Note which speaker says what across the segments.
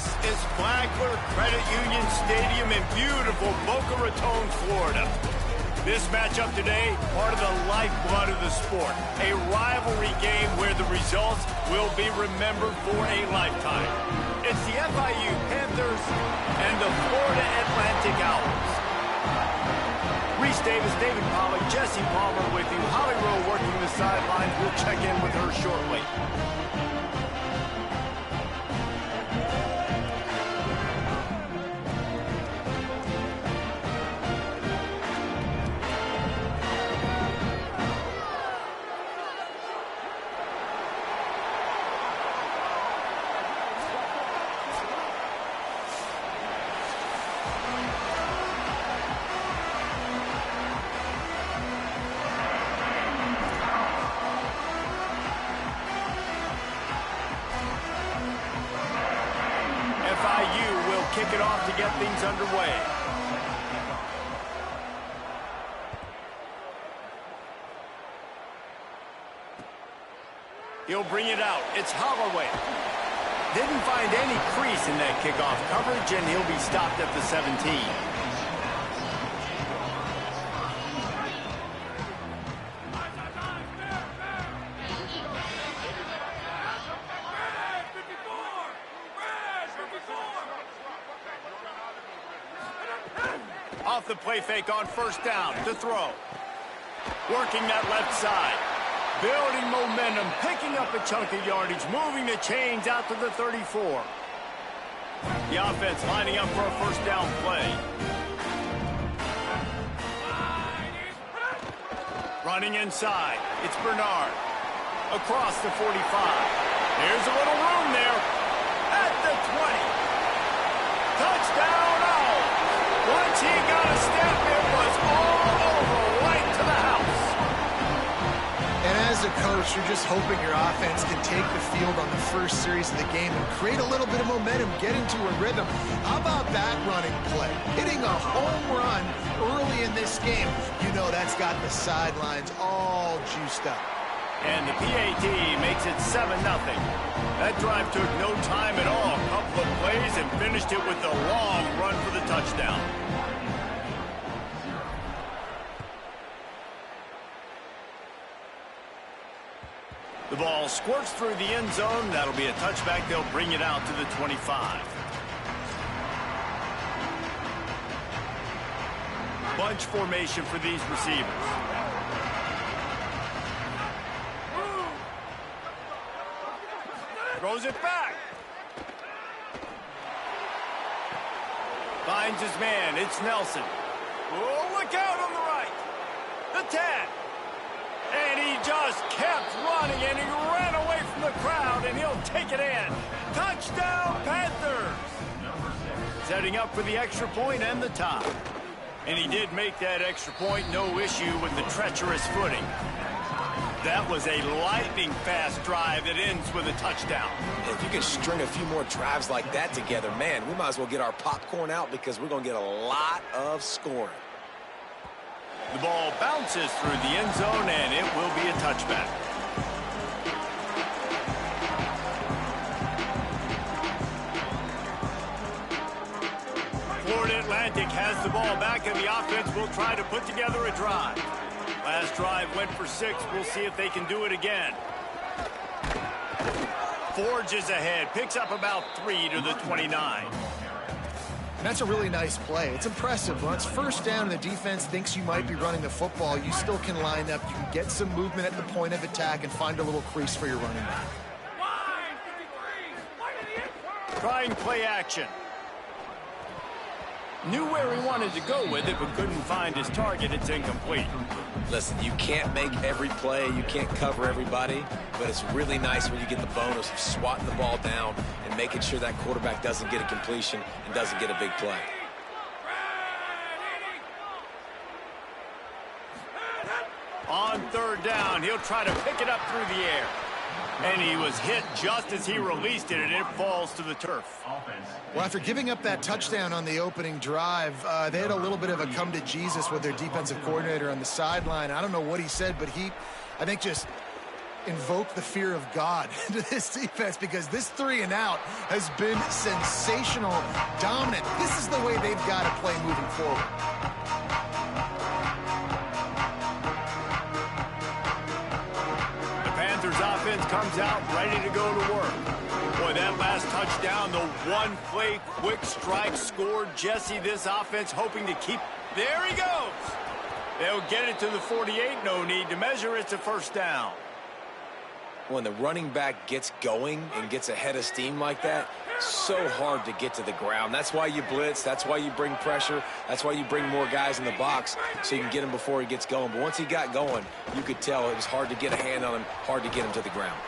Speaker 1: This is Flagler Credit Union Stadium in beautiful Boca Raton, Florida. This matchup today, part of the lifeblood of the sport. A rivalry game where the results will be remembered for a lifetime. It's the FIU Panthers and the Florida Atlantic Owls. Reese Davis, David Pollack, Jesse Palmer with you. Holly Rowe working the sidelines. We'll check in with her shortly. Kick it off to get things underway. He'll bring it out. It's Holloway. Didn't find any crease in that kickoff coverage, and he'll be stopped at the 17. Off the play fake on first down to throw. Working that left side. Building momentum, picking up a chunk of yardage, moving the chains out to the 34. The offense lining up for a first down play. Running inside. It's Bernard. Across the 45. There's a little room there. At the 20. Touchdown, Owls. Once he got a step, it was all over, right to the house.
Speaker 2: And as a coach, you're just hoping your offense can take the field on the first series of the game and create a little bit of momentum, get into a rhythm. How about that running play? Hitting a home run early in this game. You know that's got the sidelines all juiced up.
Speaker 1: And the PAT makes it 7-0. That drive took no time at all. A couple of plays and finished it with a long run for the touchdown. The ball squirts through the end zone. That'll be a touchback. They'll bring it out to the 25. Bunch formation for these receivers. Throws it back. Finds his man. It's Nelson. Oh, look out on the right. The 10. And he just kept running, and he ran away from the crowd, and he'll take it in. Touchdown, Panthers. Setting up for the extra point and the tie. And he did make that extra point. No issue with the treacherous footing. That was a lightning-fast drive that ends with a touchdown.
Speaker 3: If you can string a few more drives like that together, man, we might as well get our popcorn out because we're going to get a lot of scoring.
Speaker 1: The ball bounces through the end zone, and it will be a touchback. Florida Atlantic has the ball back, and the offense will try to put together a drive. Last drive went for 6. We'll see if they can do it again. Forges ahead, picks up about 3 to the 29.
Speaker 2: That's a really nice play. It's impressive. Once first down and the defense thinks you might be running the football, you still can line up. You can get some movement at the point of attack and find a little crease for your running back.
Speaker 1: Trying play action. Knew where he wanted to go with it, but couldn't find his target. It's incomplete.
Speaker 3: Listen, you can't make every play. You can't cover everybody, but it's really nice when you get the bonus of swatting the ball down and making sure that quarterback doesn't get a completion and doesn't get a big play.
Speaker 1: On third down, he'll try to pick it up through the air. And he was hit just as he released it, and it falls to the turf.
Speaker 2: Well, after giving up that touchdown on the opening drive, they had a little bit of a come to Jesus with their defensive coordinator on the sideline. I don't know what he said, but he, I think, just invoke the fear of God into this defense, because this 3-and-out has been sensational, dominant. This is the way they've got to play moving forward.
Speaker 1: The Panthers offense comes out ready to go to work. Boy, that last touchdown, the one-play quick strike scored. Jesse, this offense hoping to keep... There he goes! They'll get it to the 48, no need to measure. It's a first down.
Speaker 3: When the running back gets going and gets ahead of steam like that, so hard to get to the ground. That's why you blitz. That's why you bring pressure. That's why you bring more guys in the box so you can get him before he gets going. But once he got going, you could tell it was hard to get a hand on him, hard to get him to the ground.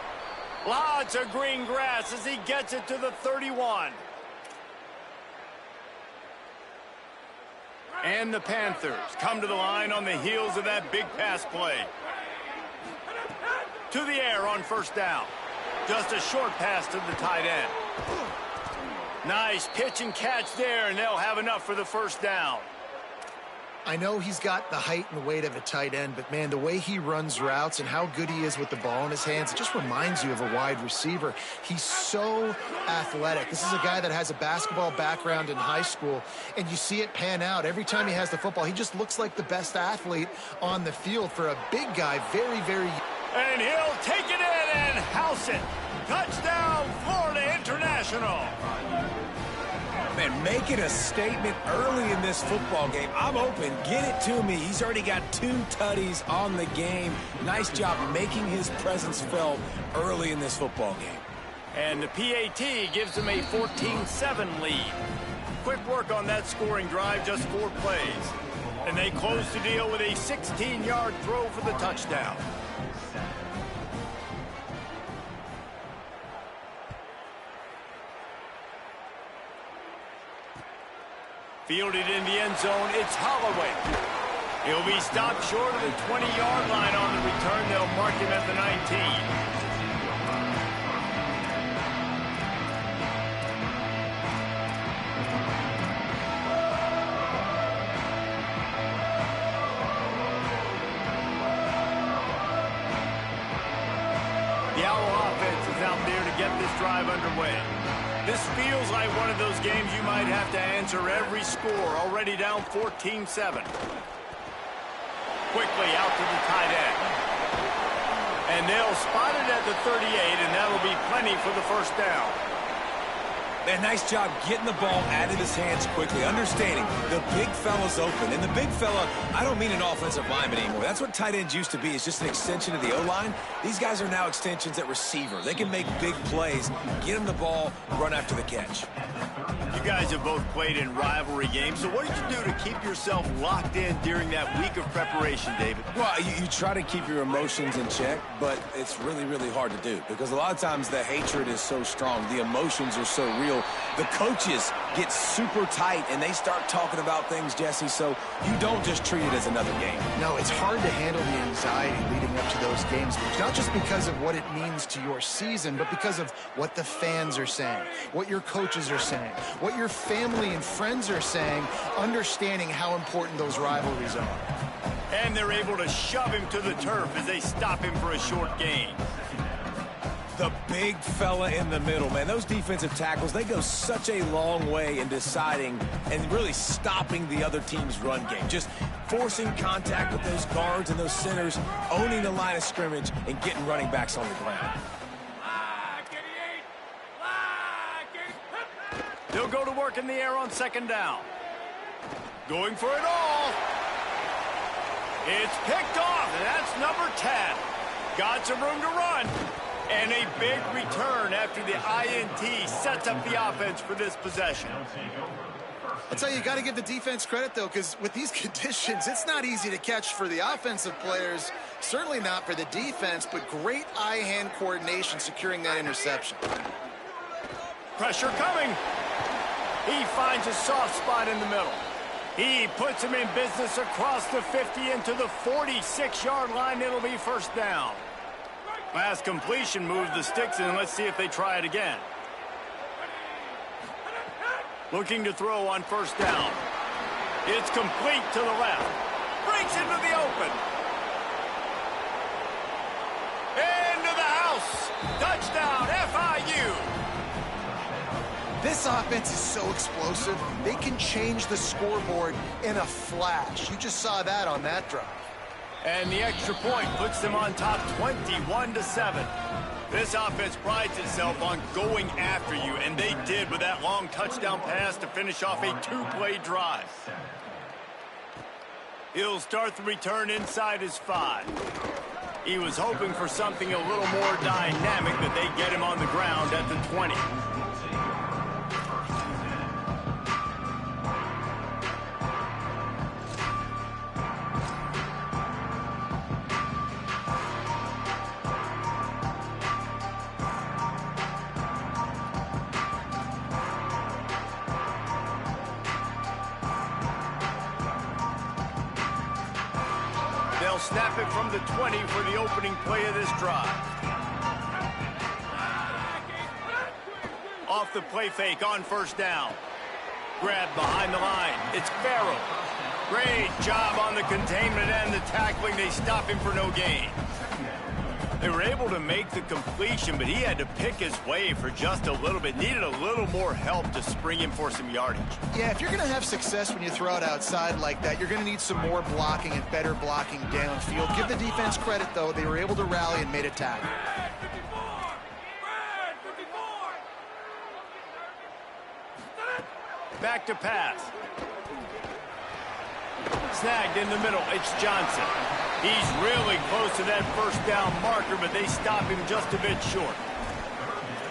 Speaker 1: Lots of green grass as he gets it to the 31. And the Panthers come to the line on the heels of that big pass play. To the air on first down. Just a short pass to the tight end. Nice pitch and catch there, and they'll have enough for the first down.
Speaker 2: I know he's got the height and weight of a tight end, but, man, the way he runs routes and how good he is with the ball in his hands, it just reminds you of a wide receiver. He's so athletic. This is a guy that has a basketball background in high school, and you see it pan out. Every time he has the football, he just looks like the best athlete on the field for a big guy. Very, very...
Speaker 1: And he'll take it in and house it. Touchdown, Florida International.
Speaker 3: Man, making a statement early in this football game. I'm open. Get it to me. He's already got 2 tutties on the game. Nice job making his presence felt early in this football game.
Speaker 1: And the PAT gives him a 14-7 lead. Quick work on that scoring drive, just 4 plays. And they close the deal with a 16-yard throw for the touchdown. Fielded in the end zone, it's Holloway. He'll be stopped short of the 20-yard line on the return. They'll mark him at the 19. The Owl offense is out there to get this drive underway. This feels like one of those games you might have to answer every score. Already down 14-7. Quickly out to the tight end. And they'll spot it at the 38, and that'll be plenty for the first down.
Speaker 3: Man, nice job getting the ball out of his hands quickly, understanding the big fella's open. And the big fella, I don't mean an offensive lineman anymore. That's what tight ends used to be. It's just an extension of the O-line. These guys are now extensions at receiver. They can make big plays, get him the ball, run after the catch.
Speaker 1: You guys have both played in rivalry games, so what did you do to keep yourself locked in during that week of preparation, David?
Speaker 3: Well, you try to keep your emotions in check, but it's really, really hard to do because a lot of times the hatred is so strong. The emotions are so real. The coaches get super tight, and they start talking about things, Jesse, so you don't just treat it as another game.
Speaker 2: No, it's hard to handle the anxiety leading up to those games, not just because of what it means to your season, but because of what the fans are saying, what your coaches are saying, what your family and friends are saying, understanding how important those rivalries are.
Speaker 1: And they're able to shove him to the turf as they stop him for a short gain.
Speaker 3: The big fella in the middle, man. Those defensive tackles, they go such a long way in deciding and really stopping the other team's run game. Just forcing contact with those guards and those centers, owning the line of scrimmage, and getting running backs on the ground.
Speaker 1: They'll go to work in the air on second down. Going for it all. It's picked off, and that's number 10. Got some room to run. And a big return after the INT sets up the offense for this possession.
Speaker 2: I'll tell you, you got to give the defense credit, though, because with these conditions, it's not easy to catch for the offensive players. Certainly not for the defense, but great eye-hand coordination securing that interception.
Speaker 1: Pressure coming. He finds a soft spot in the middle. He puts him in business across the 50 into the 46-yard line. It'll be first down. Last completion moves the sticks in. Let's see if they try it again. Looking to throw on first down. It's complete to the left. Breaks into the open. Into house. Touchdown, FIU.
Speaker 2: This offense is so explosive, they can change the scoreboard in a flash. You just saw that on that drive.
Speaker 1: And the extra point puts them on top 21-7. This offense prides itself on going after you, and they did with that long touchdown pass to finish off a two-play drive. He'll start the return inside his 5. He was hoping for something a little more dynamic, but they get him on the ground at the 20. They'll snap it from the 20 for the opening play of this drive. Off the play fake on first down. Grabbed behind the line. It's Farrell. Great job on the containment and the tackling. They stop him for no gain. They were able to make the completion, but he had to pick his way for just a little bit. Needed a little more help to spring him for some yardage.
Speaker 2: Yeah, if you're going to have success when you throw it outside like that, you're going to need some more blocking and better blocking downfield. Give the defense credit, though. They were able to rally and made a tackle.
Speaker 1: Back to pass. Snagged in the middle. It's Johnson. He's really close to that first down marker, but they stop him just a bit short.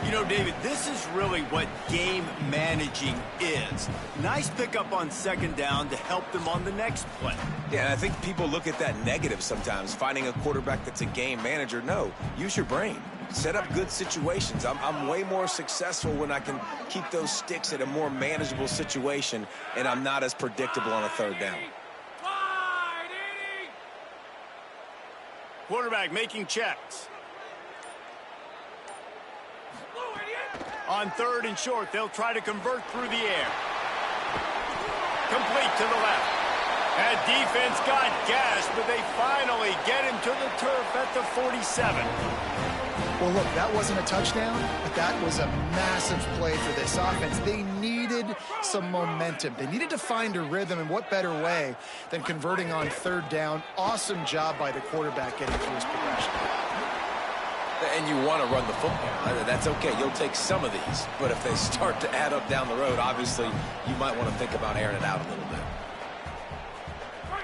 Speaker 1: You know, David, this is really what game managing is. Nice pickup on second down to help them on the next play.
Speaker 3: Yeah, and I think people look at that negative sometimes, finding a quarterback that's a game manager. No, use your brain. Set up good situations. I'm way more successful when I can keep those sticks at a more manageable situation, and I'm not as predictable on a third down.
Speaker 1: Quarterback making checks. On third and short, they'll try to convert through the air. Complete to the left. And defense got gashed, but they finally get him to the turf at the 47.
Speaker 2: Well, look, that wasn't a touchdown, but that was a massive play for this offense. They needed some momentum. They needed to find a rhythm, and what better way than converting on third down. Awesome job by the quarterback getting through his progression.
Speaker 3: And you want to run the football. That's okay. You'll take some of these. But if they start to add up down the road, obviously, you might want to think about airing it out a little bit.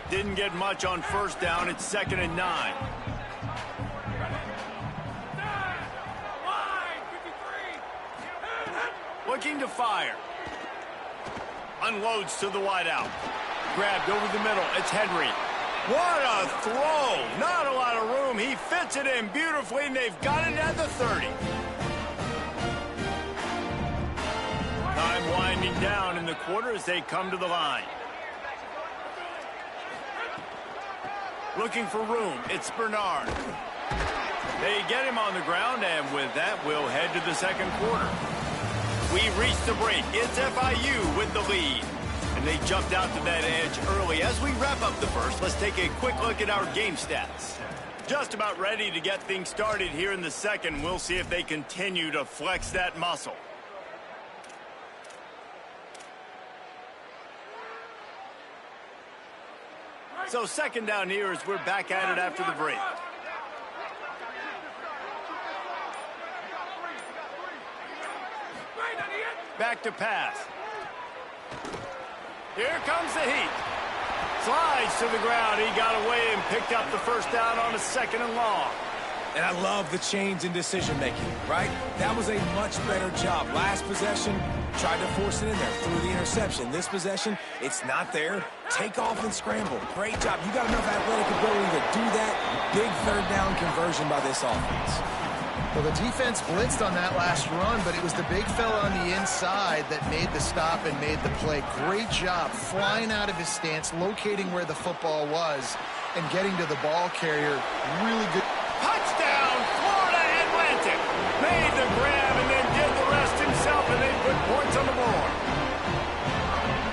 Speaker 1: Didn't get much on first down. It's 2nd and 9. Looking to fire. Unloads to the wideout. Grabbed over the middle. It's Henry. What a throw. Not a lot of room. He fits it in beautifully, and they've got it at the 30. Time winding down in the quarter as they come to the line. Looking for room. It's Bernard. They get him on the ground, and with that, we'll head to the second quarter. We reached the break. It's FIU with the lead. And they jumped out to that edge early. As we wrap up the first, let's take a quick look at our game stats. Just about ready to get things started here in the second. We'll see if they continue to flex that muscle. So second down here as we're back at it after the break. Back to pass. Here comes the heat. Slides to the ground. He got away and picked up the first down on a 2nd and long.
Speaker 3: And I love the change in decision-making, right? That was a much better job. Last possession, tried to force it in there through the interception. This possession, it's not there. Take off and scramble. Great job. You got enough athletic ability to do that. Big third down conversion by this offense.
Speaker 2: Well, the defense blitzed on that last run, but it was the big fella on the inside that made the stop and made the play. Great job flying out of his stance, locating where the football was, and getting to the ball carrier. Really good.
Speaker 1: Touchdown, Florida Atlantic. Made the grab and then did the rest himself, and they put points on the board.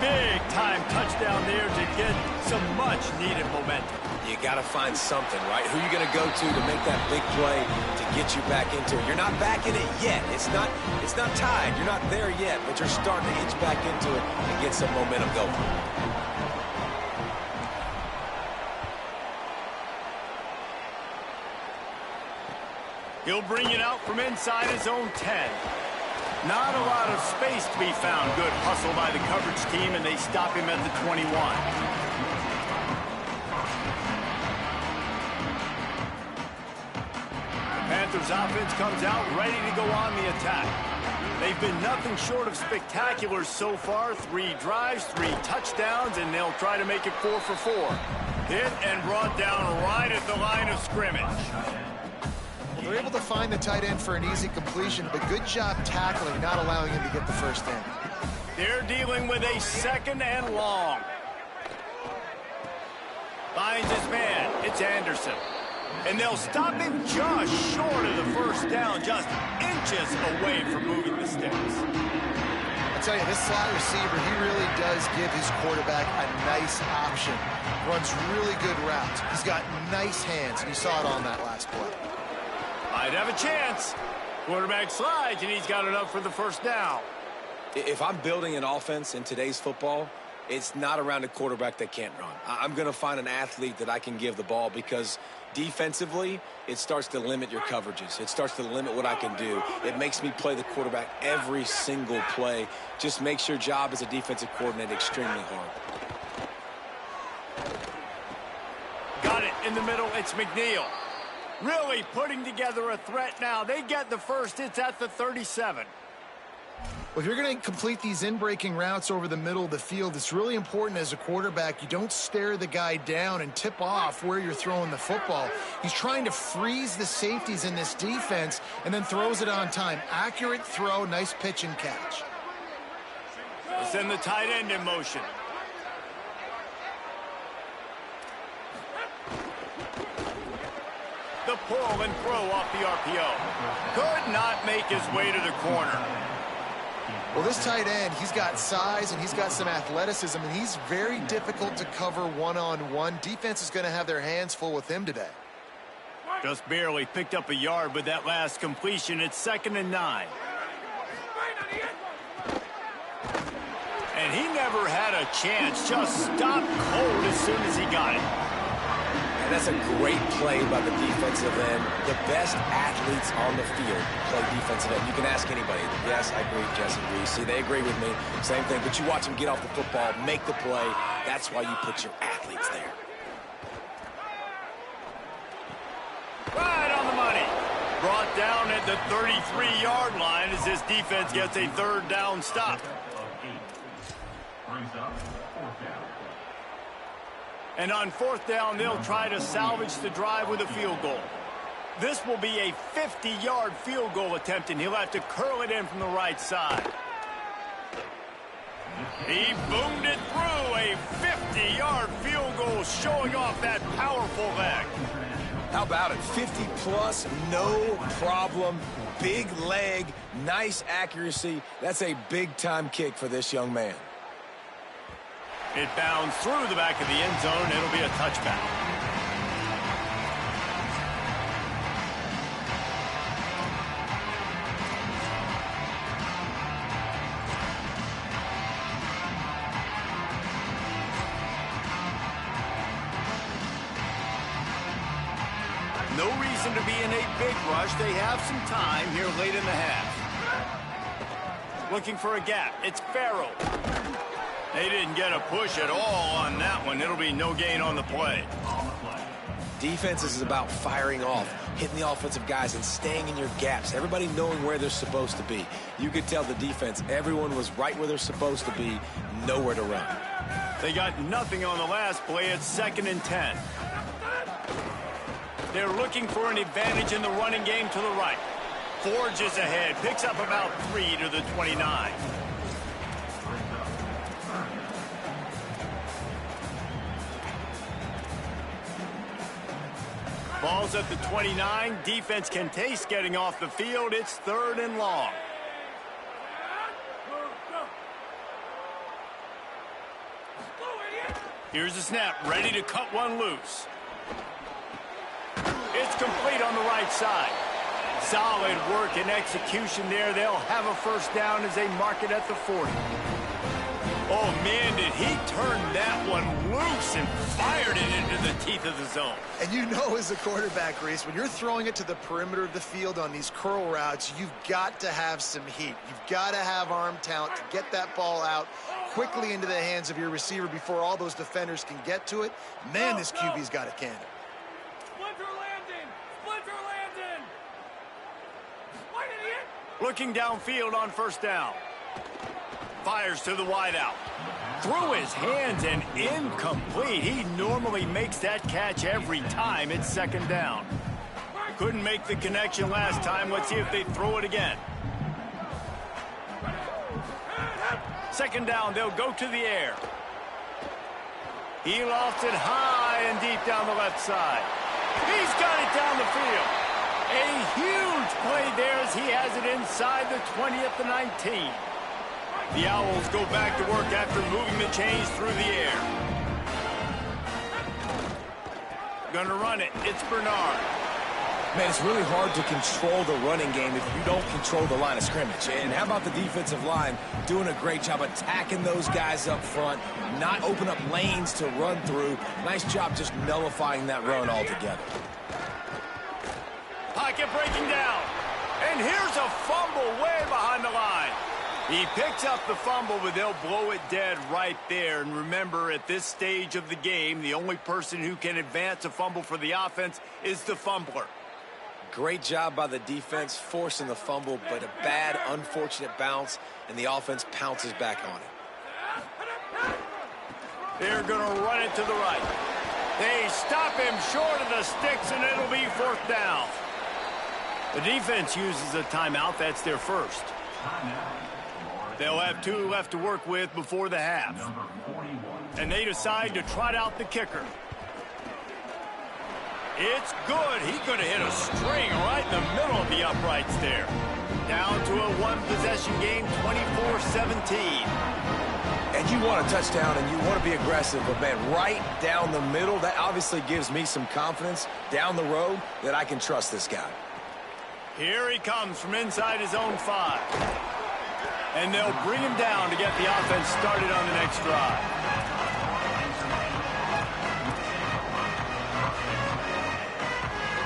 Speaker 1: Big time touchdown there to get some much needed momentum.
Speaker 3: You got to find something, right? Who are you going to go to make that big play to get you back into it? You're not back in it yet. It's not tied. You're not there yet, but you're starting to inch back into it and get some momentum going.
Speaker 1: He'll bring it out from inside his own 10. Not a lot of space to be found. Good hustle by the coverage team, and they stop him at the 21. The Panthers offense comes out ready to go on the attack. They've been nothing short of spectacular so far. 3 drives, 3 touchdowns, and they'll try to make it 4 for 4. Hit and brought down right at the line of scrimmage.
Speaker 2: They're able to find the tight end for an easy completion, but good job tackling, not allowing him to get the first down.
Speaker 1: They're dealing with a 2nd and long. Finds his man. It's Anderson. And they'll stop him just short of the first down, just inches away from moving the sticks.
Speaker 2: I'll tell you, this slot receiver, he really does give his quarterback a nice option. Runs really good routes. He's got nice hands, and you saw it on that last play.
Speaker 1: Might have a chance. Quarterback slides, and he's got enough for the first down.
Speaker 3: If I'm building an offense in today's football, it's not around a quarterback that can't run. I'm going to find an athlete that I can give the ball because defensively, it starts to limit your coverages. It starts to limit what I can do. It makes me play the quarterback every single play. Just makes your job as a defensive coordinator extremely hard.
Speaker 1: Got it in the middle. It's McNeil. Really putting together a threat now. They get the first. It's at the 37.
Speaker 2: Well, if you're going to complete these in-breaking routes over the middle of the field, it's really important as a quarterback you don't stare the guy down and tip off where you're throwing the football. He's trying to freeze the safeties in this defense and then throws it on time. Accurate throw, nice pitch and catch.
Speaker 1: Send the tight end in motion. The pull and throw off the RPO. Could not make his way to the corner.
Speaker 2: Well, this tight end, he's got size and he's got some athleticism, and he's very difficult to cover one-on-one. Defense is going to have their hands full with him today.
Speaker 1: Just barely picked up a yard with that last completion. It's 2nd and 9. And he never had a chance. Just stopped cold as soon as he got it.
Speaker 3: And that's a great play by the defensive end. The best athletes on the field play defensive end. You can ask anybody. Yes, I agree, Jesse Reese. See, they agree with me. Same thing. But you watch them get off the football, make the play. That's why you put your athletes there.
Speaker 1: Right on the money. Brought down at the 33-yard line as this defense gets a 3rd down stop. And on 4th down, they'll try to salvage the drive with a field goal. This will be a 50-yard field goal attempt, and he'll have to curl it in from the right side. He boomed it through. A 50-yard field goal showing off that powerful leg.
Speaker 3: How about it? 50-plus, no problem. Big leg, nice accuracy. That's a big-time kick for this young man.
Speaker 1: It bounds through the back of the end zone. It'll be a touchback. No reason to be in a big rush. They have some time here late in the half. Looking for a gap. It's Farrell. They didn't get a push at all on that one. It'll be no gain on the play.
Speaker 3: Defense is about firing off, hitting the offensive guys, and staying in your gaps. Everybody knowing where they're supposed to be. You could tell the defense, everyone was right where they're supposed to be, nowhere to run.
Speaker 1: They got nothing on the last play. It's 2nd and 10. They're looking for an advantage in the running game to the right. Forges ahead, picks up about 3 to the 29. Ball's at the 29. Defense can taste getting off the field. It's 3rd and long. Here's the snap, ready to cut one loose. It's complete on the right side. Solid work and execution there. They'll have a first down as they mark it at the 40. Oh, man, did he turn that one loose and fired it into the teeth of the zone.
Speaker 2: And you know, as a quarterback, Reese, when you're throwing it to the perimeter of the field on these curl routes, you've got to have some heat. You've got to have arm talent to get that ball out quickly into the hands of your receiver before all those defenders can get to it. Man, this QB's got a cannon.
Speaker 4: Splinter landing! Splinter landing! What idiot!
Speaker 1: Looking downfield on first down. Fires to the wideout. Through his hands and incomplete. He normally makes that catch every time it's second down. Couldn't make the connection last time. Let's see if they throw it again. Second down, they'll go to the air. He lofts it high and deep down the left side. He's got it down the field. A huge play there as he has it inside the 20 at the 19. The Owls go back to work after moving the chains through the air. Gonna run it. It's Bernard.
Speaker 3: Man, it's really hard to control the running game if you don't control the line of scrimmage. And how about the defensive line doing a great job attacking those guys up front, not open up lanes to run through. Nice job just nullifying that run altogether.
Speaker 1: Pocket breaking down. And here's a fumble way behind the line. He picks up the fumble, but they'll blow it dead right there. And remember, at this stage of the game, the only person who can advance a fumble for the offense is the fumbler.
Speaker 3: Great job by the defense forcing the fumble, but a bad, unfortunate bounce, and the offense pounces back on it.
Speaker 1: They're going to run it to the right. They stop him short of the sticks, and it'll be fourth down. The defense uses a timeout. That's their first. They'll have 2 left to work with before the half. And they decide to trot out the kicker. It's good. He could have hit a string right in the middle of the uprights there. Down to a one-possession game, 24-17.
Speaker 3: And you want a touchdown and you want to be aggressive, but man, right down the middle, that obviously gives me some confidence down the road that I can trust this guy.
Speaker 1: Here he comes from inside his own 5. And they'll bring him down to get the offense started on the next drive.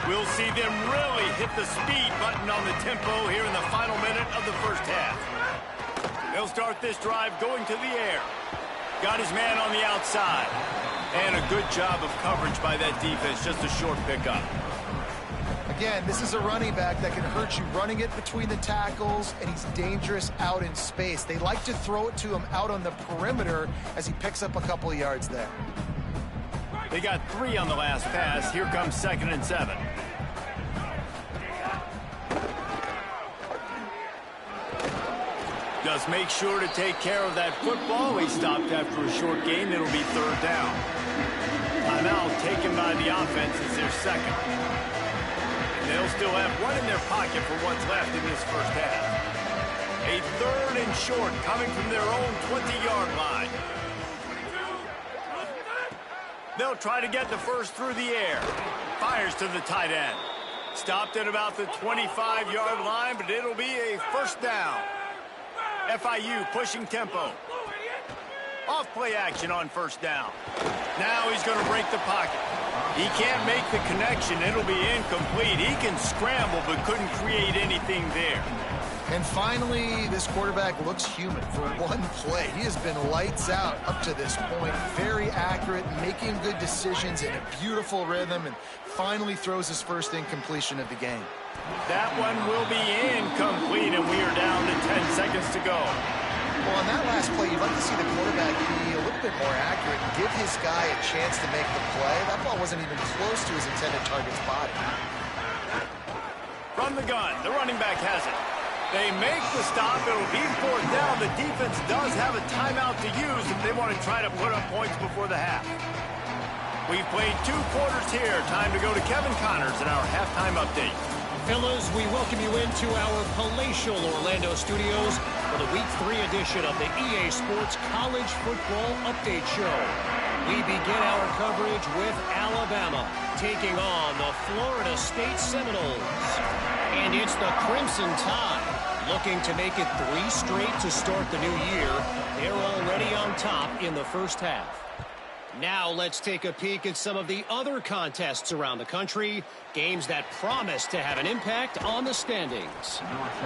Speaker 1: We'll see them really hit the speed button on the tempo here in the final minute of the first half. They'll start this drive going to the air. Got his man on the outside. And a good job of coverage by that defense, just a short pickup.
Speaker 2: Again, this is a running back that can hurt you running it between the tackles, and he's dangerous out in space. They like to throw it to him out on the perimeter as he picks up a couple of yards there.
Speaker 1: They got 3 on the last pass. Here comes 2nd and 7. Just make sure to take care of that football. He stopped after a short gain. It'll be 3rd down. Timeout taken by the offense is their second. They'll still have 1 in their pocket for what's left in this first half. A 3rd and short coming from their own 20-yard line. They'll try to get the first through the air. Fires to the tight end. Stopped at about the 25-yard line, but it'll be a first down. FIU pushing tempo. Off play action on first down. Now he's going to break the pocket. He can't make the connection. It'll be incomplete. He can scramble, but couldn't create anything there.
Speaker 2: And finally, this quarterback looks human for one play. He has been lights out up to this point. Very accurate, making good decisions in a beautiful rhythm, and finally throws his first incompletion of the game.
Speaker 1: That one will be incomplete, and we are down to 10 seconds to go.
Speaker 2: Well, on that last play, you'd like to see the quarterback be a little bit more accurate and give his guy a chance to make the play. That ball wasn't even close to his intended target's body.
Speaker 1: From the gun, the running back has it. They make the stop. It'll be 4th down. The defense does have a timeout to use if they want to try to put up points before the half. We've played 2 quarters here. Time to go to Kevin Connors in our halftime update.
Speaker 5: Fellas, we welcome you into our palatial Orlando studios for the Week 3 edition of the EA Sports College Football Update Show. We begin our coverage with Alabama taking on the Florida State Seminoles. And it's the Crimson Tide looking to make it 3 straight to start the new year. They're already on top in the first half. Now let's take a peek at some of the other contests around the country, games that promise to have an impact on the standings.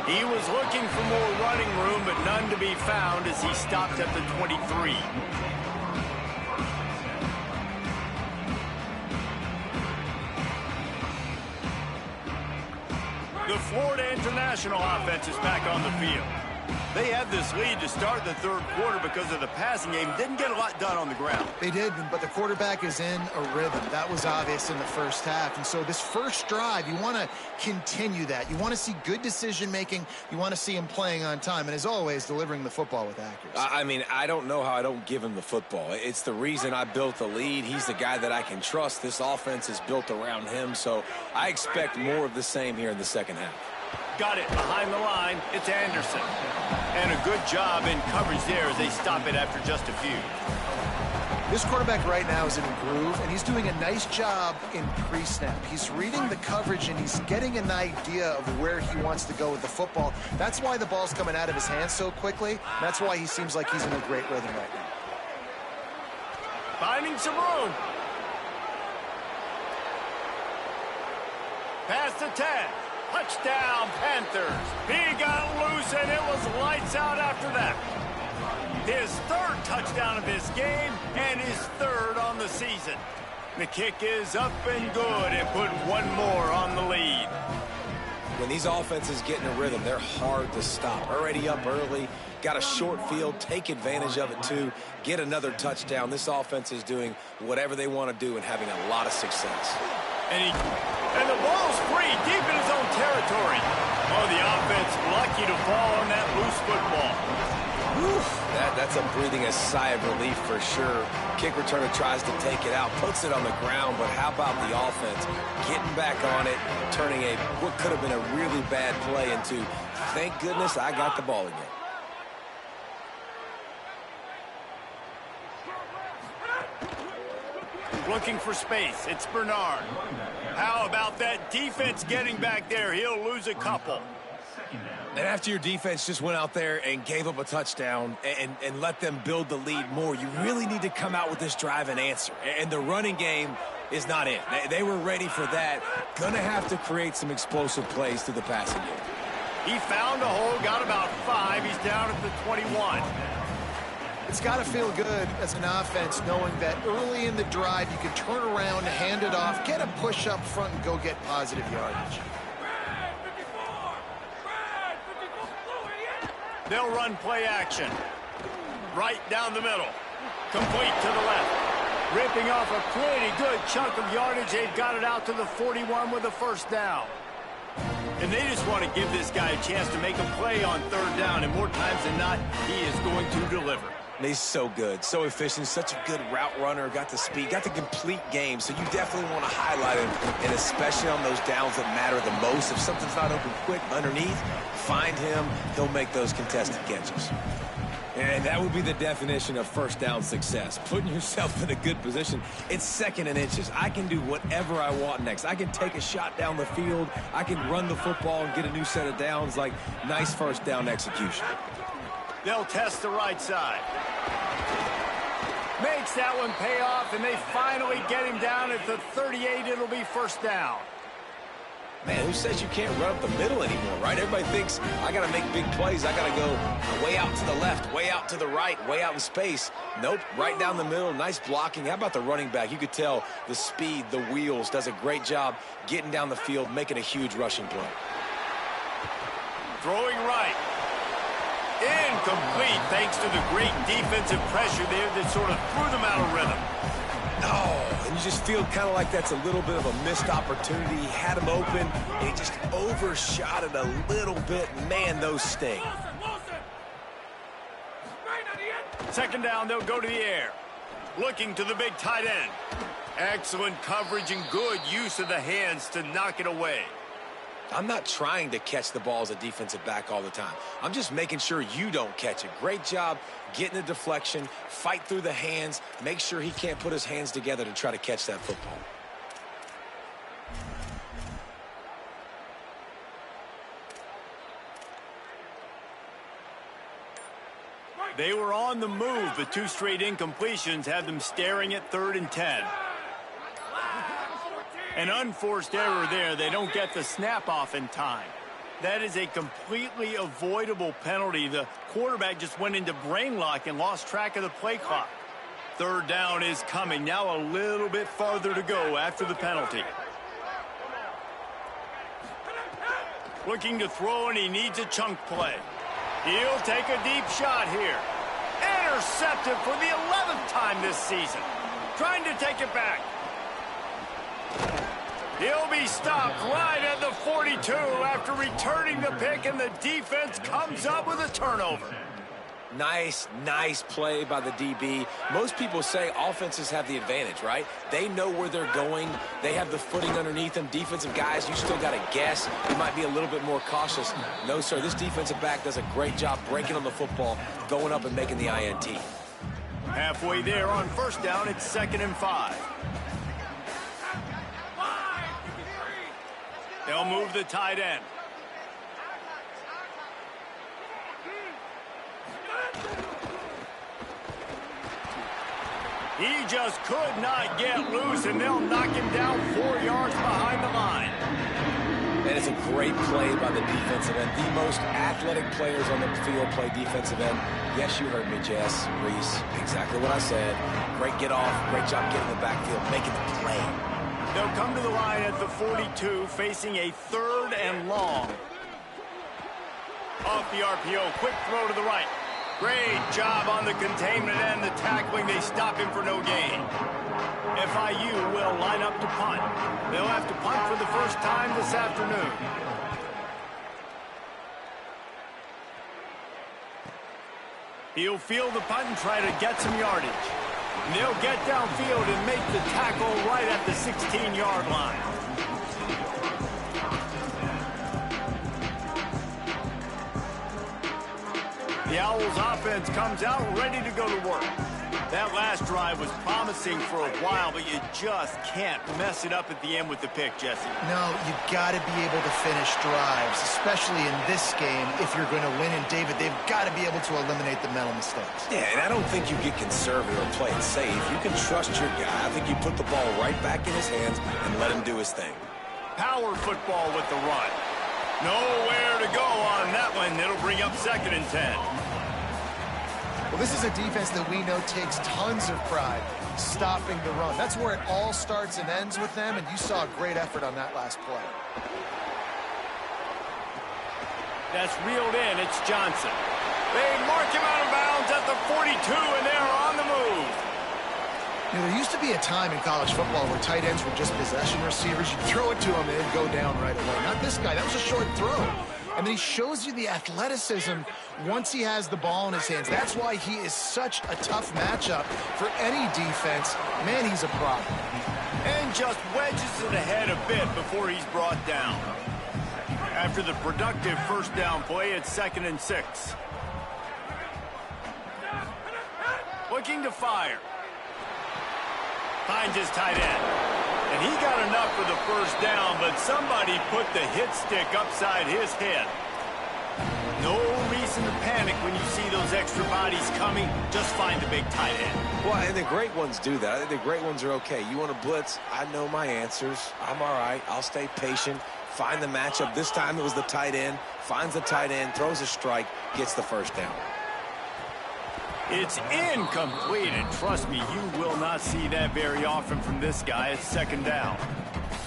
Speaker 1: He was looking for more running room, but none to be found as he stopped at the 23. The Florida International offense is back on the field. They had this lead to start the third quarter because of the passing game. Didn't get a lot done on the ground.
Speaker 2: They did, but the quarterback is in a rhythm. That was obvious in the first half. And so this first drive, you want to continue that. You want to see good decision-making. You want to see him playing on time. And as always, delivering the football with accuracy.
Speaker 3: I mean, I don't know how I don't give him the football. It's the reason I built the lead. He's the guy that I can trust. This offense is built around him. So I expect more of the same here in the second half.
Speaker 1: Got it behind the line. It's Anderson. And a good job in coverage there as they stop it after just a few.
Speaker 2: This quarterback right now is in a groove, and he's doing a nice job in pre-snap. He's reading the coverage, and he's getting an idea of where he wants to go with the football. That's why the ball's coming out of his hands so quickly. That's why he seems like he's in a great rhythm right now.
Speaker 1: Finding some room. Pass to 10. Touchdown, Panthers. He got loose, and it was lights out after that. His third touchdown of this game, and his third on the season. The kick is up and good, and put one more on the lead.
Speaker 3: When these offenses get in a rhythm, they're hard to stop. Already up early, got a short field, take advantage of it too, get another touchdown. This offense is doing whatever they want to do and having a lot of success.
Speaker 1: And the ball's free deep in his own territory. Oh, the offense lucky to fall on that loose football.
Speaker 3: That's a breathing a sigh of relief for sure. Kick returner tries to take it out, puts it on the ground, but how about the offense getting back on it, turning what could have been a really bad play into, thank goodness I got the ball again.
Speaker 1: Looking for space. It's Bernard. How about that defense getting back there? He'll lose a couple.
Speaker 3: And after your defense just went out there and gave up a touchdown and let them build the lead more, you really need to come out with this drive and answer. And the running game is not in. They were ready for that. Gonna have to create some explosive plays through the passing game.
Speaker 1: He found a hole, got about 5. He's down at the 21.
Speaker 2: It's got to feel good as an offense knowing that early in the drive you can turn around, hand it off, get a push up front, and go get positive yardage.
Speaker 1: They'll run play action. Right down the middle. Complete to the left. Ripping off a pretty good chunk of yardage. They've got it out to the 41 with a first down. And they just want to give this guy a chance to make a play on third down. And more times than not, he is going to deliver.
Speaker 3: He's so good, so efficient, such a good route runner, got the speed, got the complete game, so you definitely want to highlight him, and especially on those downs that matter the most. If something's not open quick underneath, find him, he'll make those contested catches. And that would be the definition of first down success, putting yourself in a good position. It's second and inches. I can do whatever I want next. I can take a shot down the field, I can run the football and get a new set of downs, like nice first down execution.
Speaker 1: They'll test the right side. Makes that one pay off, and they finally get him down at the 38. It'll be first down.
Speaker 3: Man, who says you can't run up the middle anymore, right? Everybody thinks I got to make big plays. I got to go way out to the left, way out to the right, way out in space. Nope, right down the middle, nice blocking. How about the running back? You could tell the speed, the wheels, does a great job getting down the field, making a huge rushing play.
Speaker 1: Throwing right. Incomplete, thanks to the great defensive pressure there that sort of threw them out of rhythm.
Speaker 3: Oh, and you just feel kind of like that's a little bit of a missed opportunity. He had him open, and he just overshot it a little bit. Man, those sting.
Speaker 1: Second down, they'll go to the air. Looking to the big tight end. Excellent coverage and good use of the hands to knock it away.
Speaker 3: I'm not trying to catch the ball as a defensive back all the time. I'm just making sure you don't catch it. Great job getting the deflection, fight through the hands, make sure he can't put his hands together to try to catch that football.
Speaker 1: They were on the move, but 2 straight incompletions had them staring at 3rd and 10. An unforced error there. They don't get the snap off in time. That is a completely avoidable penalty. The quarterback just went into brain lock and lost track of the play clock. 3rd down is coming. Now a little bit farther to go after the penalty. Looking to throw, and he needs a chunk play. He'll take a deep shot here. Intercepted for the 11th time this season. Trying to take it back. He'll be stopped right at the 42 after returning the pick, and the defense comes up with a turnover.
Speaker 3: Nice play by the DB. Most people say offenses have the advantage, right? They know where they're going. They have the footing underneath them. Defensive guys, you still got to guess. You might be a little bit more cautious. No, sir, this defensive back does a great job breaking on the football, going up and making the INT.
Speaker 1: Halfway there on 1st down, it's 2nd and 5. They'll move the tight end. He just could not get loose, and they'll knock him down 4 yards behind the line.
Speaker 3: And it's a great play by the defensive end. The most athletic players on the field play defensive end. Yes, you heard me, Jess, Reese. Exactly what I said. Great get off. Great job getting the backfield, making the play.
Speaker 1: They'll come to the line at the 42, facing a 3rd and long. Off the RPO, quick throw to the right. Great job on the containment and the tackling. They stop him for no gain. FIU will line up to punt. They'll have to punt for the first time this afternoon. He'll field the punt and try to get some yardage. And they'll get downfield and make the tackle right at the 16-yard line. The Owls offense comes out ready to go to work. That last drive was promising for a while, but you just can't mess it up at the end with the pick, Jesse.
Speaker 2: No, you got to be able to finish drives, especially in this game. If you're going to win, and David, they've got to be able to eliminate the mental mistakes.
Speaker 3: Yeah, and I don't think you get conservative or play it safe. You can trust your guy. I think you put the ball right back in his hands and let him do his thing.
Speaker 1: Power football with the run. Nowhere to go on that one. It'll bring up 2nd and 10.
Speaker 2: Well, this is a defense that we know takes tons of pride stopping the run. That's where it all starts and ends with them, and you saw a great effort on that last play.
Speaker 1: That's reeled in. It's Johnson. They mark him out of bounds at the 42, and they're on the move.
Speaker 2: You know, there used to be a time in college football where tight ends were just possession receivers. You'd throw it to him, and they'd go down right away. Not this guy. That was a short throw. And then he shows you the athleticism once he has the ball in his hands. That's why he is such a tough matchup for any defense. Man, he's a problem.
Speaker 1: And just wedges it ahead a bit before he's brought down. After the productive 1st down play, it's 2nd and 6. Looking to fire. Finds his tight end. And he got enough for the 1st down, but somebody put the hit stick upside his head. No reason to panic when you see those extra bodies coming. Just find the big tight end.
Speaker 3: Well, and the great ones do that. I think the great ones are okay. You want to blitz? I know my answers. I'm all right. I'll stay patient. Find the matchup. This time it was the tight end. Finds the tight end, throws a strike, gets the 1st down.
Speaker 1: It's incomplete, and trust me, you will not see that very often from this guy. It's 2nd down.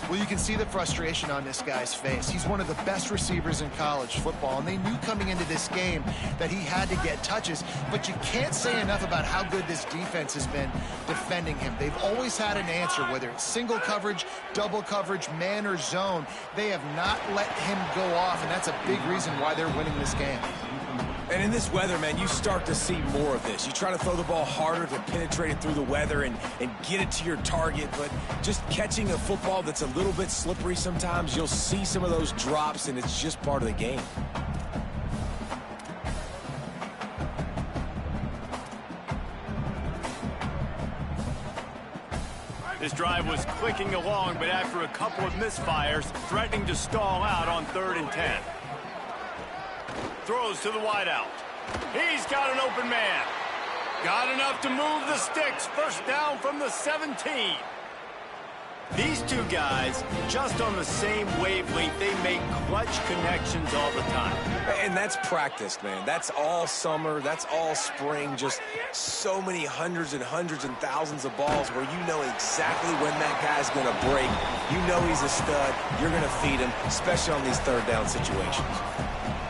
Speaker 2: Well, you can see the frustration on this guy's face. He's one of the best receivers in college football, and they knew coming into this game that he had to get touches, but you can't say enough about how good this defense has been defending him. They've always had an answer, whether it's single coverage, double coverage, man or zone. They have not let him go off, and that's a big reason why they're winning this game.
Speaker 3: And in this weather, man, you start to see more of this. You try to throw the ball harder to penetrate it through the weather and get it to your target, but just catching a football that's a little bit slippery sometimes, you'll see some of those drops, and it's just part of the game.
Speaker 1: This drive was clicking along, but after a couple of misfires, threatening to stall out on 3rd and 10. Throws to the wideout. He's got an open man. Got enough to move the sticks. First down from the 17. These two guys, just on the same wavelength, they make clutch connections all the time.
Speaker 3: And that's practice, man. That's all summer. That's all spring. Just so many hundreds and thousands of balls where you know exactly when that guy's going to break. You know he's a stud. You're going to feed him, especially on these 3rd down situations.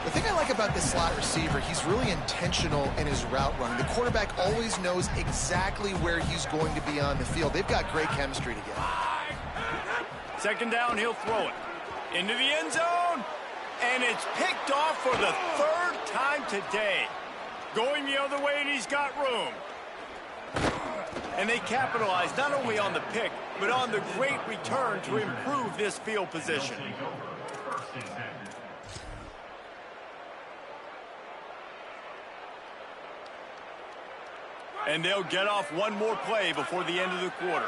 Speaker 2: The thing I like about this slot receiver, he's really intentional in his route running. The quarterback always knows exactly where he's going to be on the field. They've got great chemistry together.
Speaker 1: 2nd down, he'll throw it into the end zone, and it's picked off for the 3rd time today. Going the other way, and he's got room. And they capitalize not only on the pick, but on the great return to improve this field position. And they'll get off one more play before the end of the quarter.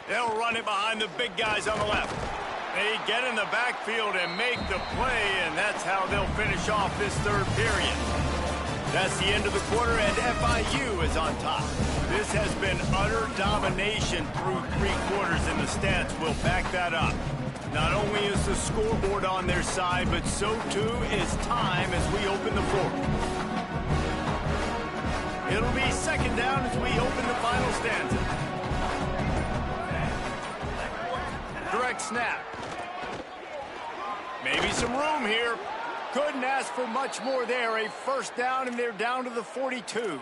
Speaker 1: They'll run it behind the big guys on the left. They get in the backfield and make the play, and that's how they'll finish off this 3rd period. That's the end of the quarter, and FIU is on top. This has been utter domination through 3 quarters, and the stats will back that up. Not only is the scoreboard on their side, but so too is time as we open the 4th. It'll be 2nd down as we open the final stanza. Direct snap. Maybe some room here. Couldn't ask for much more there. A 1st down, and they're down to the 42.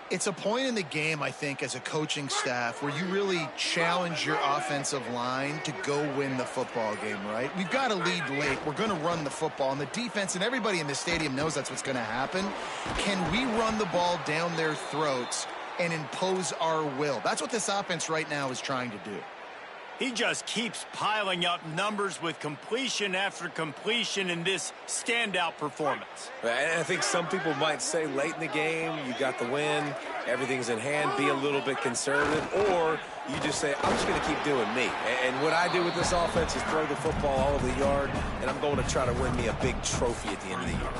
Speaker 2: It's a point in the game, I think, as a coaching staff where you really challenge your offensive line to go win the football game, right? We've got to lead late. We're going to run the football. And the defense and everybody in the stadium knows that's what's going to happen. Can we run the ball down their throats and impose our will? That's what this offense right now is trying to do.
Speaker 1: He just keeps piling up numbers with completion after completion in this standout performance.
Speaker 3: And I think some people might say late in the game, you got the win, everything's in hand, be a little bit conservative, or you just say, I'm just going to keep doing me. And what I do with this offense is throw the football all over the yard, and I'm going to try to win me a big trophy at the end of the year.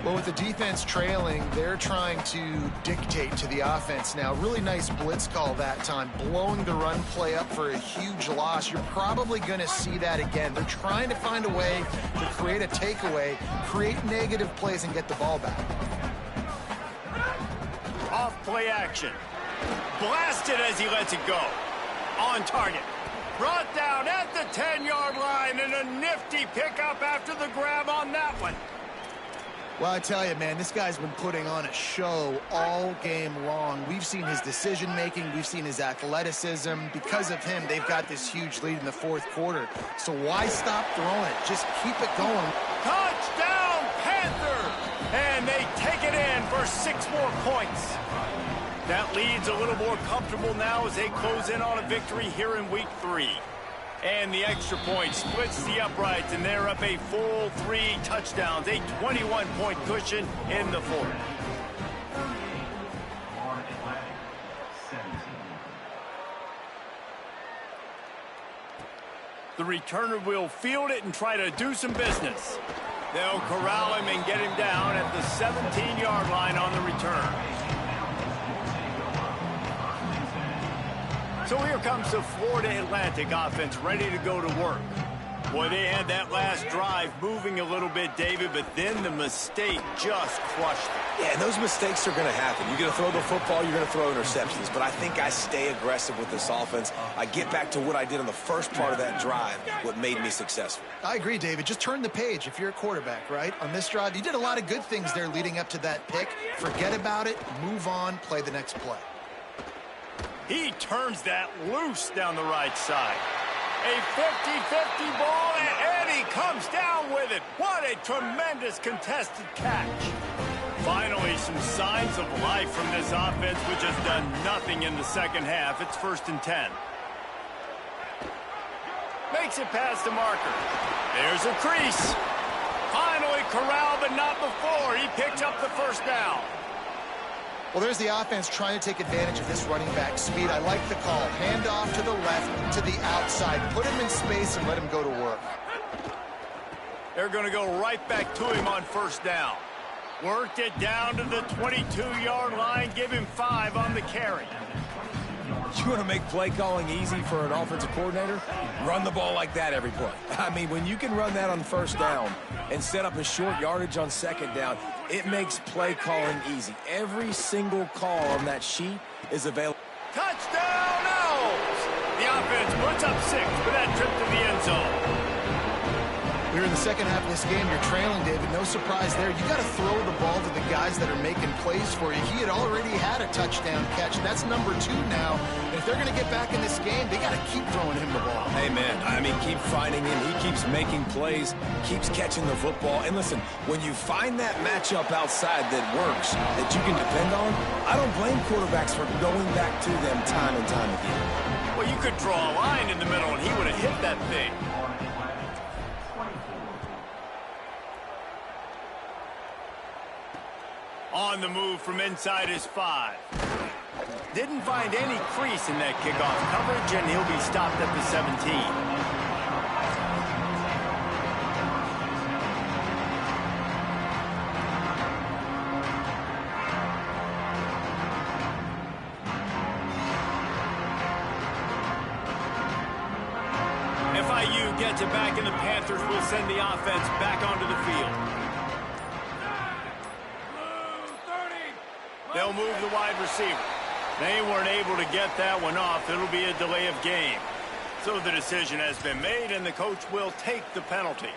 Speaker 2: Well, with the defense trailing, they're trying to dictate to the offense now. Really nice blitz call that time, blowing the run play up for a huge loss. You're probably going to see that again. They're trying to find a way to create a takeaway, create negative plays, and get the ball back.
Speaker 1: Off play action. Blasted as he lets it go. On target. Brought down at the 10-yard line, and a nifty pickup after the grab on that one.
Speaker 2: Well, I tell you, man, this guy's been putting on a show all game long. We've seen his decision-making. We've seen his athleticism. Because of him, they've got this huge lead in the 4th quarter. So why stop throwing it? Just keep it going.
Speaker 1: Touchdown, Panther! And they take it in for 6 more points. That lead's a little more comfortable now as they close in on a victory here in week 3. And the extra point splits the uprights, and they're up a full 3 touchdowns, a 21-point cushion in the 4th. The returner will field it and try to do some business. They'll corral him and get him down at the 17-yard line on the return. So here comes the Florida Atlantic offense ready to go to work. Boy, they had that last drive moving a little bit, David, but then the mistake just crushed them.
Speaker 3: Yeah, and those mistakes are going to happen. You're going to throw the football, you're going to throw interceptions. But I think I stay aggressive with this offense. I get back to what I did on the first part of that drive, what made me successful.
Speaker 2: I agree, David. Just turn the page if you're a quarterback, right? On this drive, you did a lot of good things there leading up to that pick. Forget about it, move on, play the next play.
Speaker 1: He turns that loose down the right side. A 50-50 ball, and he comes down with it. What a tremendous contested catch. Finally, some signs of life from this offense, which has done nothing in the second half. It's 1st and 10. Makes it past the marker. There's a crease. Finally corralled, but not before. He picks up the first down.
Speaker 2: Well, there's the offense trying to take advantage of this running back speed. I like the call. Hand off to the left, to the outside. Put him in space and let him go to work.
Speaker 1: They're going to go right back to him on 1st down. Worked it down to the 22-yard line. Give him 5 on the carry.
Speaker 3: You want to make play calling easy for an offensive coordinator? Run the ball like that every play. I mean, when you can run that on 1st down and set up a short yardage on 2nd down, it makes play calling easy. Every single call on that sheet is available.
Speaker 1: Touchdown, Owls! The offense puts up 6 for that trip to the end zone.
Speaker 2: We're in the second half of this game. You're trailing, David. No surprise there. You got to throw the ball to the guys that are making plays for you. He had already had a touchdown catch. That's number 2 now. And if they're going to get back in this game, they got to keep throwing him the ball.
Speaker 3: Amen. I mean, keep finding him. He keeps making plays, keeps catching the football. And listen, when you find that matchup outside that works, that you can depend on, I don't blame quarterbacks for going back to them time and time again.
Speaker 1: Well, you could draw a line in the middle, and he would have hit that thing. On the move from inside his 5. Didn't find any crease in that kickoff coverage, and he'll be stopped at the 17. FIU gets it back, and the Panthers will send the offense back onto the field. They'll move the wide receiver. They weren't able to get that one off. It'll be a delay of game. So the decision has been made, and the coach will take the penalty.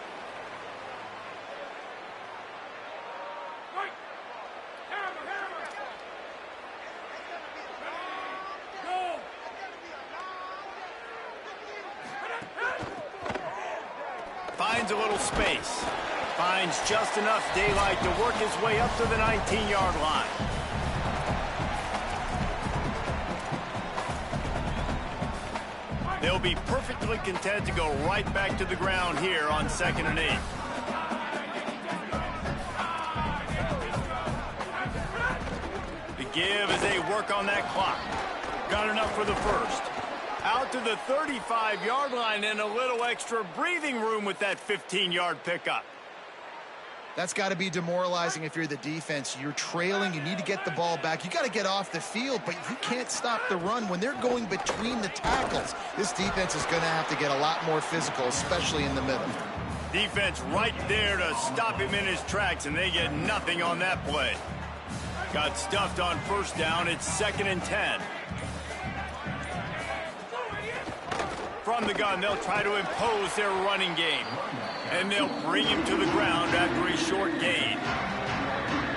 Speaker 1: Finds a little space. Finds just enough daylight to work his way up to the 19-yard line. They'll be perfectly content to go right back to the ground here on 2nd and 8. The give as they work on that clock. Got enough for the first. Out to the 35-yard line and a little extra breathing room with that 15-yard pickup.
Speaker 2: That's got to be demoralizing if you're the defense. You're trailing. You need to get the ball back. You got to get off the field, but you can't stop the run when they're going between the tackles. This defense is going to have to get a lot more physical, especially in the middle.
Speaker 1: Defense right there to stop him in his tracks, and they get nothing on that play. Got stuffed on 1st down. It's 2nd and 10. From the gun, they'll try to impose their running game. And they'll bring him to the ground after a short gain.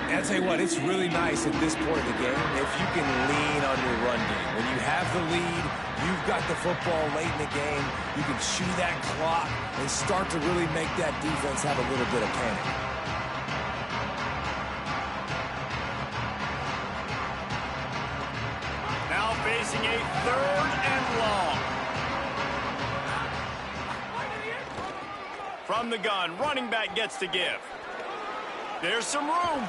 Speaker 3: And I'll tell you what, it's really nice at this point in the game if you can lean on your run game. When you have the lead, you've got the football late in the game, you can chew that clock and start to really make that defense have a little bit of panic.
Speaker 1: Now facing a 3rd and long. From the gun, running back gets to give. There's some room.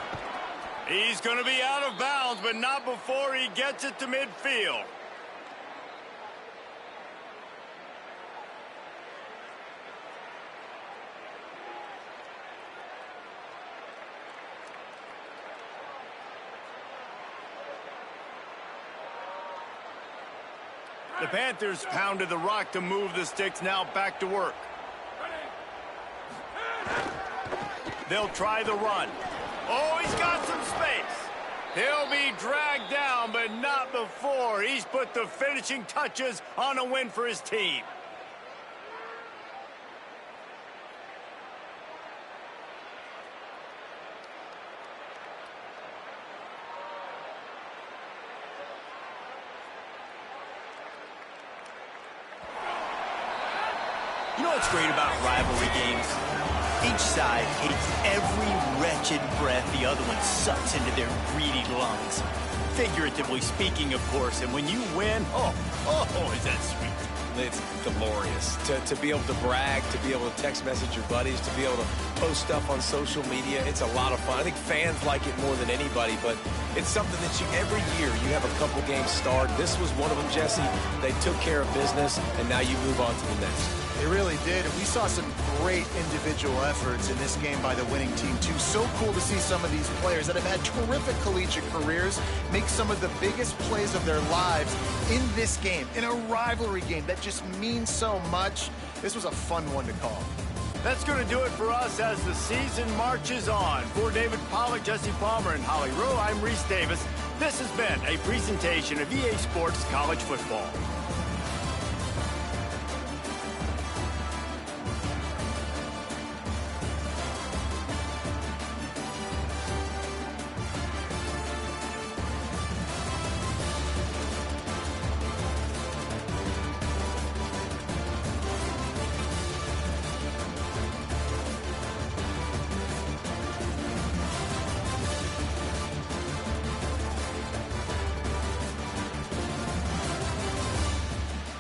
Speaker 1: He's going to be out of bounds, but not before he gets it to midfield. The Panthers pounded the rock to move the sticks, now back to work. They'll try the run. Oh, he's got some space. He'll be dragged down, but not before he's put the finishing touches on a win for his team.
Speaker 6: You know what's great about rivalry games? Each side hates every wretched breath the other one sucks into their greedy lungs. Figuratively speaking, of course, and when you win, oh, is that sweet.
Speaker 3: It's glorious to be able to brag, to be able to text message your buddies, to be able to post stuff on social media. It's a lot of fun. I think fans like it more than anybody, but it's something that every year you have a couple games start. This was one of them, Jesse. They took care of business, and now you move on to the next.
Speaker 2: They really did, and we saw some great individual efforts in this game by the winning team, too. So cool to see some of these players that have had terrific collegiate careers make some of the biggest plays of their lives in this game, in a rivalry game that just means so much. This was a fun one to call.
Speaker 1: That's going to do it for us as the season marches on. For David Pollack, Jesse Palmer, and Holly Rowe, I'm Reese Davis. This has been a presentation of EA Sports College Football.